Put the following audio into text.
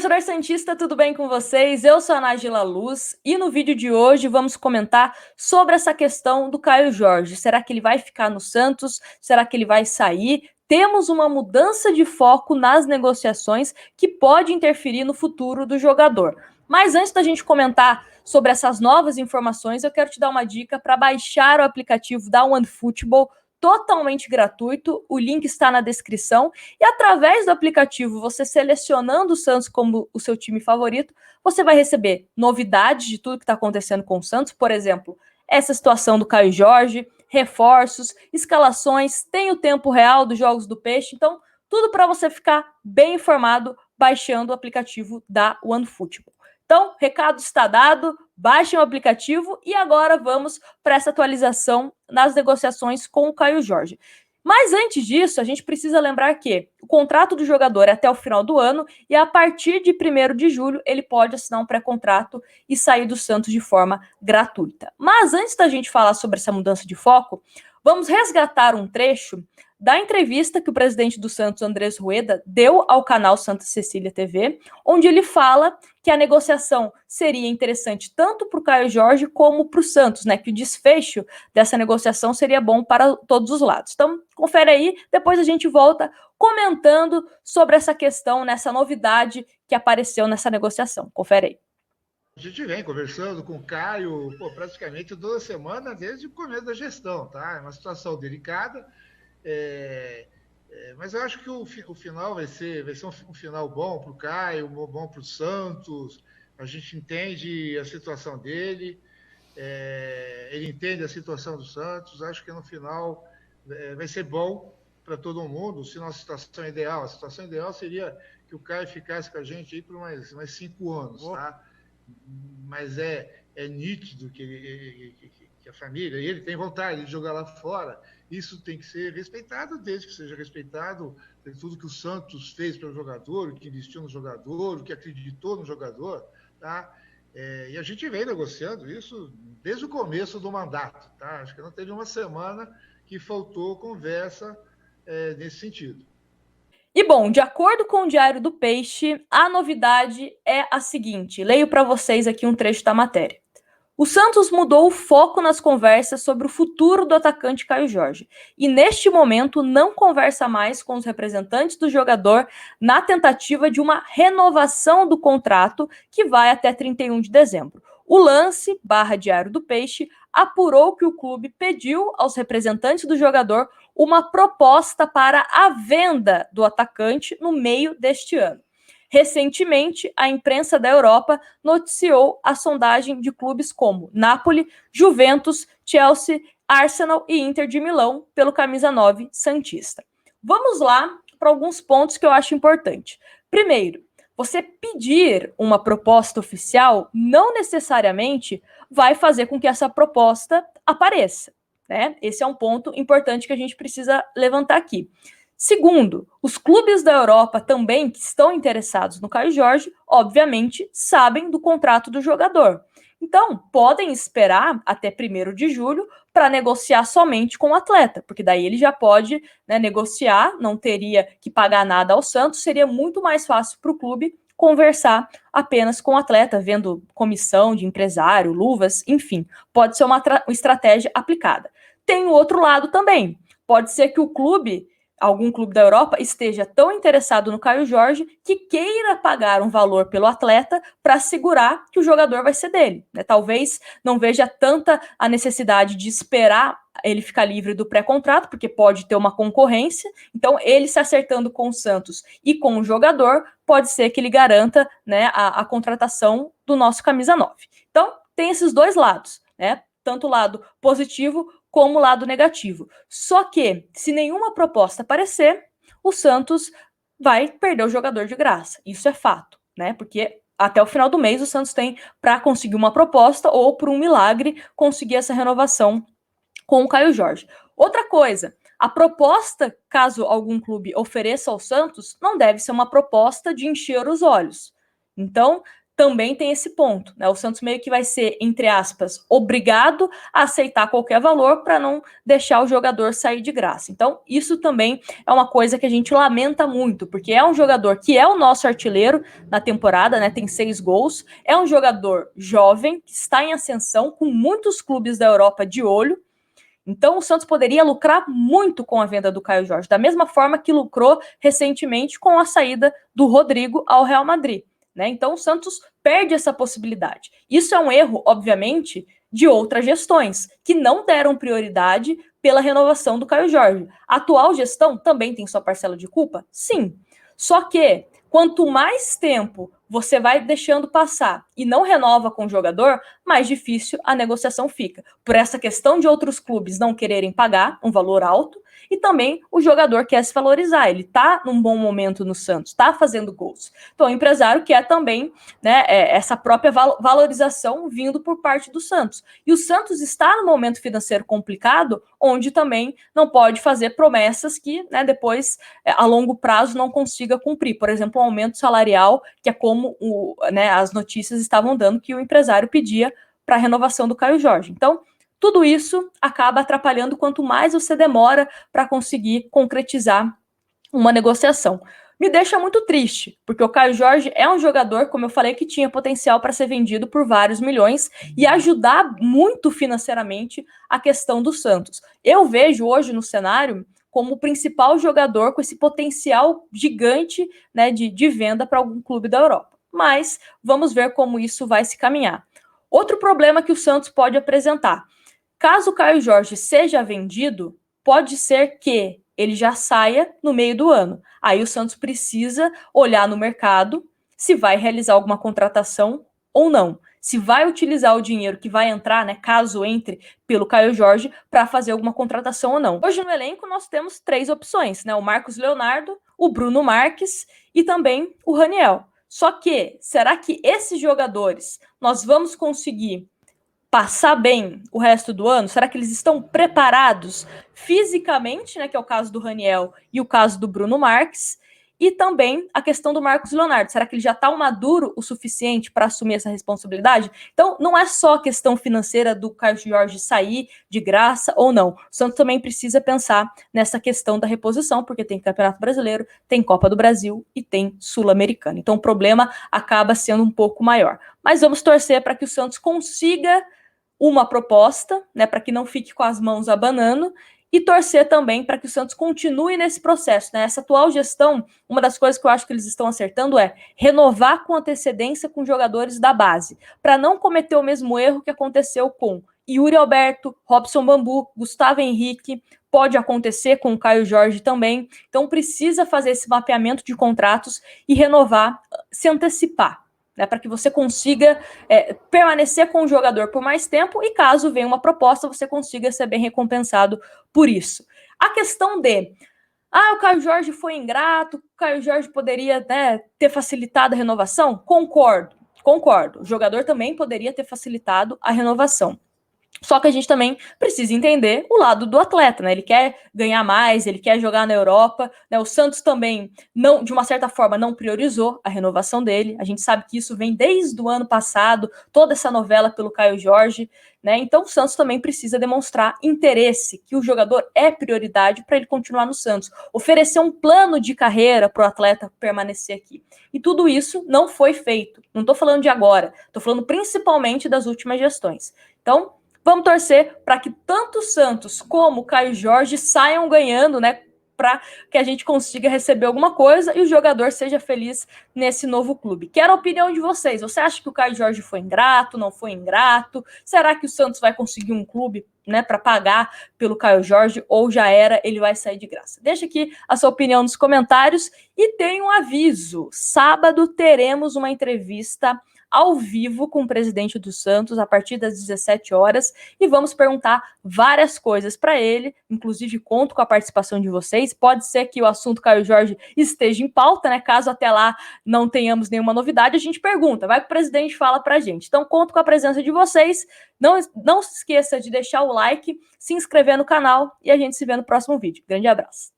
torcedor santista, tudo bem com vocês? Eu sou a Nájila Luz e no vídeo de hoje vamos comentar sobre essa questão do Caio Jorge. Será que ele vai ficar no Santos? Será que ele vai sair? Temos uma mudança de foco nas negociações que pode interferir no futuro do jogador. Mas antes da gente comentar sobre essas novas informações, eu quero te dar uma dica para baixar o aplicativo da OneFootball, totalmente gratuito, o link está na descrição, e através do aplicativo, você selecionando o Santos como o seu time favorito, você vai receber novidades de tudo que está acontecendo com o Santos, por exemplo, essa situação do Caio Jorge, reforços, escalações, tem o tempo real dos jogos do Peixe, então tudo para você ficar bem informado baixando o aplicativo da OneFootball. Então, recado está dado, baixem o aplicativo e agora vamos para essa atualização nas negociações com o Caio Jorge. Mas antes disso, a gente precisa lembrar que o contrato do jogador é até o final do ano e a partir de 1º de julho ele pode assinar um pré-contrato e sair do Santos de forma gratuita. Mas antes da gente falar sobre essa mudança de foco, vamos resgatar um trecho da entrevista que o presidente do Santos, Andrés Rueda, deu ao canal Santa Cecília TV, onde ele fala que a negociação seria interessante tanto para o Caio Jorge como para o Santos, né? Que o desfecho dessa negociação seria bom para todos os lados. Então, confere aí, depois a gente volta comentando sobre essa questão, nessa novidade que apareceu nessa negociação. Confere aí. A gente vem conversando com o Caio praticamente toda semana desde o começo da gestão, tá? É uma situação delicada, mas eu acho que o final vai ser um final bom para o Caio, bom para o Santos. A gente entende a situação dele, ele entende a situação do Santos. Acho que no final vai ser bom para todo mundo, se não a situação ideal. A situação ideal seria que o Caio ficasse com a gente aí por mais 5 anos, tá? Mas é nítido que a família, e ele tem vontade de jogar lá fora, isso tem que ser respeitado, desde que seja respeitado tudo que o Santos fez pelo jogador, o que investiu no jogador, o que acreditou no jogador, tá? E a gente vem negociando isso desde o começo do mandato, tá? Acho que não teve uma semana que faltou conversa nesse sentido. E bom, de acordo com o Diário do Peixe, a novidade é a seguinte, leio para vocês aqui um trecho da matéria. O Santos mudou o foco nas conversas sobre o futuro do atacante Caio Jorge e, neste momento, não conversa mais com os representantes do jogador na tentativa de uma renovação do contrato que vai até 31 de dezembro. O Lance, Diário do Peixe, apurou que o clube pediu aos representantes do jogador uma proposta para a venda do atacante no meio deste ano. Recentemente, a imprensa da Europa noticiou a sondagem de clubes como Napoli, Juventus, Chelsea, Arsenal e Inter de Milão pelo camisa 9 santista. Vamos lá para alguns pontos que eu acho importante. Primeiro, você pedir uma proposta oficial não necessariamente vai fazer com que essa proposta apareça, né? Esse é um ponto importante que a gente precisa levantar aqui. Segundo, os clubes da Europa também que estão interessados no Caio Jorge, obviamente, sabem do contrato do jogador. Então, podem esperar até 1º de julho para negociar somente com o atleta, porque daí ele já pode, né, negociar, não teria que pagar nada ao Santos, seria muito mais fácil para o clube conversar apenas com o atleta, vendo comissão de empresário, luvas, enfim, pode ser uma estratégia aplicada. Tem o outro lado também, pode ser que o clube, algum clube da Europa, esteja tão interessado no Caio Jorge que queira pagar um valor pelo atleta para assegurar que o jogador vai ser dele, né? Talvez não veja tanta a necessidade de esperar ele ficar livre do pré-contrato, porque pode ter uma concorrência, então ele se acertando com o Santos e com o jogador, pode ser que ele garanta, né, a contratação do nosso camisa 9. Então, tem esses dois lados, né? Tanto o lado positivo como o lado negativo. Só que, se nenhuma proposta aparecer, o Santos vai perder o jogador de graça. Isso é fato, né? Porque até o final do mês o Santos tem para conseguir uma proposta ou, por um milagre, conseguir essa renovação com o Caio Jorge. Outra coisa, a proposta, caso algum clube ofereça ao Santos, não deve ser uma proposta de encher os olhos. Então, também tem esse ponto, né? O Santos meio que vai ser, entre aspas, obrigado a aceitar qualquer valor para não deixar o jogador sair de graça. Então, isso também é uma coisa que a gente lamenta muito, porque é um jogador que é o nosso artilheiro na temporada, né? Tem 6 gols, é um jogador jovem, que está em ascensão, com muitos clubes da Europa de olho. Então, o Santos poderia lucrar muito com a venda do Caio Jorge, da mesma forma que lucrou recentemente com a saída do Rodrigo ao Real Madrid, né? Então, o Santos perde essa possibilidade. Isso é um erro, obviamente, de outras gestões, que não deram prioridade pela renovação do Caio Jorge. A atual gestão também tem sua parcela de culpa? Sim. Só que, quanto mais tempo você vai deixando passar e não renova com o jogador, mais difícil a negociação fica. Por essa questão de outros clubes não quererem pagar um valor alto, e também o jogador quer se valorizar. Ele tá num bom momento no Santos, tá fazendo gols. Então o empresário quer também, né, essa própria valorização vindo por parte do Santos. E o Santos está num momento financeiro complicado, onde também não pode fazer promessas que, né, depois, a longo prazo, não consiga cumprir. Por exemplo, um aumento salarial, que é como as notícias estavam dando que o empresário pedia para a renovação do Caio Jorge. Então, tudo isso acaba atrapalhando quanto mais você demora para conseguir concretizar uma negociação. Me deixa muito triste, porque o Caio Jorge é um jogador, como eu falei, que tinha potencial para ser vendido por vários milhões e ajudar muito financeiramente a questão do Santos. Eu vejo hoje no cenário como o principal jogador com esse potencial gigante, né, de venda para algum clube da Europa. Mas vamos ver como isso vai se caminhar. Outro problema que o Santos pode apresentar: caso o Caio Jorge seja vendido, pode ser que ele já saia no meio do ano. Aí o Santos precisa olhar no mercado se vai realizar alguma contratação ou não. Se vai utilizar o dinheiro que vai entrar, né, caso entre pelo Caio Jorge, para fazer alguma contratação ou não. Hoje no elenco nós temos 3 opções, né? O Marcos Leonardo, o Bruno Marques e também o Raniel. Só que, será que esses jogadores nós vamos conseguir passar bem o resto do ano? Será que eles estão preparados fisicamente, né, que é o caso do Raniel e o caso do Bruno Marques? E também a questão do Marcos Leonardo. Será que ele já está maduro o suficiente para assumir essa responsabilidade? Então, não é só a questão financeira do Caio Jorge sair de graça ou não. O Santos também precisa pensar nessa questão da reposição, porque tem Campeonato Brasileiro, tem Copa do Brasil e tem Sul-Americana. Então, o problema acaba sendo um pouco maior. Mas vamos torcer para que o Santos consiga uma proposta, né, para que não fique com as mãos abanando, e torcer também para que o Santos continue nesse processo, né? Essa atual gestão, uma das coisas que eu acho que eles estão acertando é renovar com antecedência com jogadores da base, para não cometer o mesmo erro que aconteceu com Yuri Alberto, Robson Bambu, Gustavo Henrique, pode acontecer com o Caio Jorge também. Então precisa fazer esse mapeamento de contratos e renovar, se antecipar, né, para que você consiga permanecer com o jogador por mais tempo e caso venha uma proposta, você consiga ser bem recompensado por isso. A questão de o Caio Jorge foi ingrato, o Caio Jorge poderia, né, ter facilitado a renovação, concordo. O jogador também poderia ter facilitado a renovação. Só que a gente também precisa entender o lado do atleta, né? Ele quer ganhar mais, ele quer jogar na Europa, né? O Santos também, não, de uma certa forma, não priorizou a renovação dele. A gente sabe que isso vem desde o ano passado, toda essa novela pelo Caio Jorge, né? Então o Santos também precisa demonstrar interesse, que o jogador é prioridade para ele continuar no Santos. Oferecer um plano de carreira para o atleta permanecer aqui. E tudo isso não foi feito. Não estou falando de agora, estou falando principalmente das últimas gestões. Então, vamos torcer para que tanto o Santos como o Caio Jorge saiam ganhando, né? Para que a gente consiga receber alguma coisa e o jogador seja feliz nesse novo clube. Quero a opinião de vocês. Você acha que o Caio Jorge foi ingrato, não foi ingrato? Será que o Santos vai conseguir um clube, né, para pagar pelo Caio Jorge ou já era, ele vai sair de graça? Deixa aqui a sua opinião nos comentários e tem um aviso. Sábado teremos uma entrevista ao vivo com o presidente do Santos a partir das 17 horas e vamos perguntar várias coisas para ele, inclusive conto com a participação de vocês. Pode ser que o assunto Caio Jorge esteja em pauta, né? Caso até lá não tenhamos nenhuma novidade, a gente pergunta, vai que o presidente fala para a gente. Então conto com a presença de vocês. Não se esqueça de deixar o like, se inscrever no canal e a gente se vê no próximo vídeo. Grande abraço.